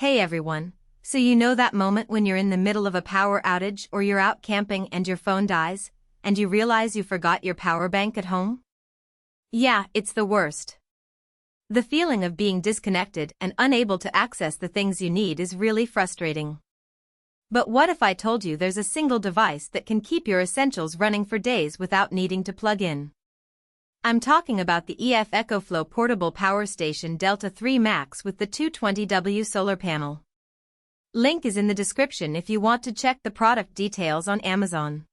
Hey everyone. So you know that moment when you're in the middle of a power outage or you're out camping and your phone dies, and you realize you forgot your power bank at home? Yeah, it's the worst. The feeling of being disconnected and unable to access the things you need is really frustrating. But what if I told you there's a single device that can keep your essentials running for days without needing to plug in? I'm talking about the Ecoflow Portable Power Station Delta 3 Max with the 220W solar panel. Link is in the description if you want to check the product details on Amazon.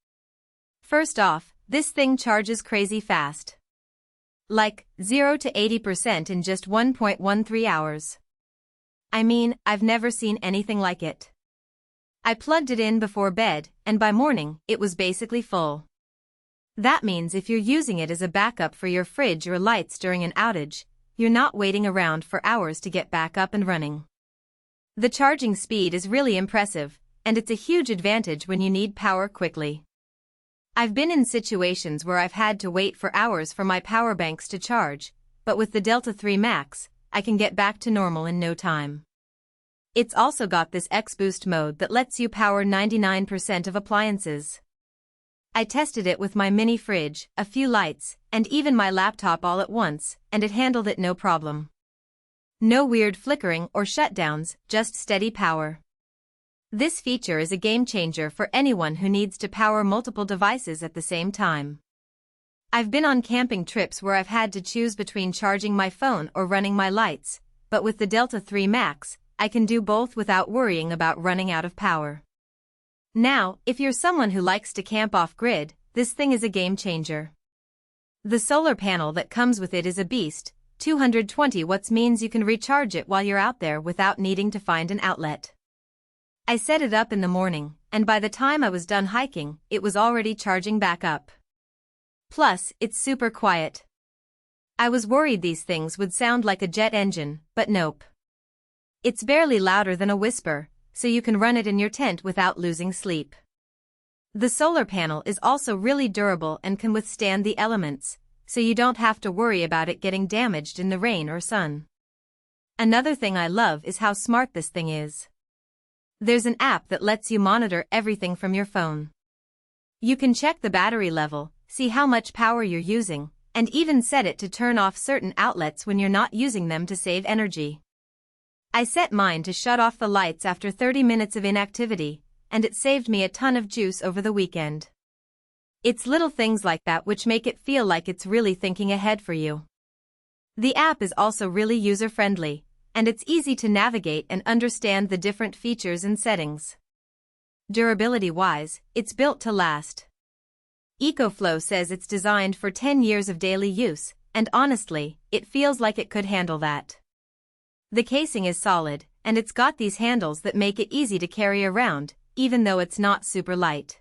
First off, this thing charges crazy fast. Like 0 to 80% in just 1.13 hours. I mean, I've never seen anything like it. I plugged it in before bed, and by morning, it was basically full. That means if you're using it as a backup for your fridge or lights during an outage, you're not waiting around for hours to get back up and running. The charging speed is really impressive, and it's a huge advantage when you need power quickly. I've been in situations where I've had to wait for hours for my power banks to charge, but with the Delta 3 Max, I can get back to normal in no time. It's also got this X-Boost mode that lets you power 99% of appliances. I tested it with my mini fridge, a few lights, and even my laptop all at once, and it handled it no problem. No weird flickering or shutdowns, just steady power. This feature is a game changer for anyone who needs to power multiple devices at the same time. I've been on camping trips where I've had to choose between charging my phone or running my lights, but with the Delta 3 Max, I can do both without worrying about running out of power. Now, if you're someone who likes to camp off-grid, this thing is a game changer. The solar panel that comes with it is a beast. 220 watts means you can recharge it while you're out there without needing to find an outlet. I set it up in the morning, and by the time I was done hiking, it was already charging back up. Plus, it's super quiet. I was worried these things would sound like a jet engine, but nope. It's barely louder than a whisper, so you can run it in your tent without losing sleep. The solar panel is also really durable and can withstand the elements, so you don't have to worry about it getting damaged in the rain or sun. Another thing I love is how smart this thing is. There's an app that lets you monitor everything from your phone. You can check the battery level, see how much power you're using, and even set it to turn off certain outlets when you're not using them to save energy. I set mine to shut off the lights after 30 minutes of inactivity, and it saved me a ton of juice over the weekend. It's little things like that which make it feel like it's really thinking ahead for you. The app is also really user-friendly, and it's easy to navigate and understand the different features and settings. Durability-wise, it's built to last. Ecoflow says it's designed for 10 years of daily use, and honestly, it feels like it could handle that. The casing is solid, and it's got these handles that make it easy to carry around, even though it's not super light.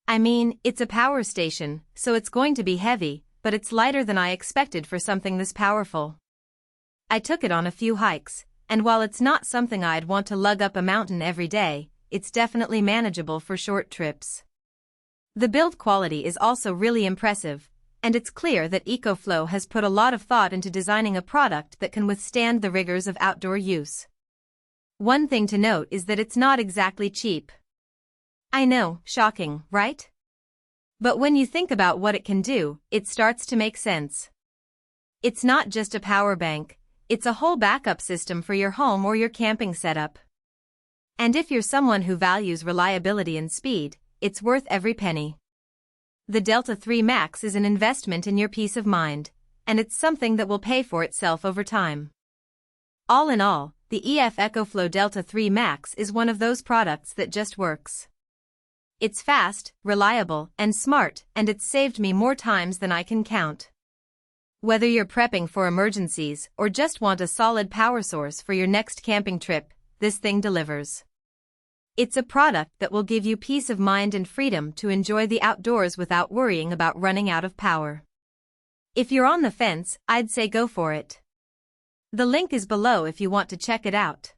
I mean, it's a power station, so it's going to be heavy, but it's lighter than I expected for something this powerful. I took it on a few hikes, and while it's not something I'd want to lug up a mountain every day, it's definitely manageable for short trips. The build quality is also really impressive, and it's clear that Ecoflow has put a lot of thought into designing a product that can withstand the rigors of outdoor use. One thing to note is that it's not exactly cheap. I know, shocking, right? But when you think about what it can do, it starts to make sense. It's not just a power bank, it's a whole backup system for your home or your camping setup. And if you're someone who values reliability and speed, it's worth every penny. The Delta 3 Max is an investment in your peace of mind, and it's something that will pay for itself over time. All in all, the Ecoflow Delta 3 Max is one of those products that just works. It's fast, reliable, and smart, and it's saved me more times than I can count. Whether you're prepping for emergencies or just want a solid power source for your next camping trip, this thing delivers. It's a product that will give you peace of mind and freedom to enjoy the outdoors without worrying about running out of power. If you're on the fence, I'd say go for it. The link is below if you want to check it out.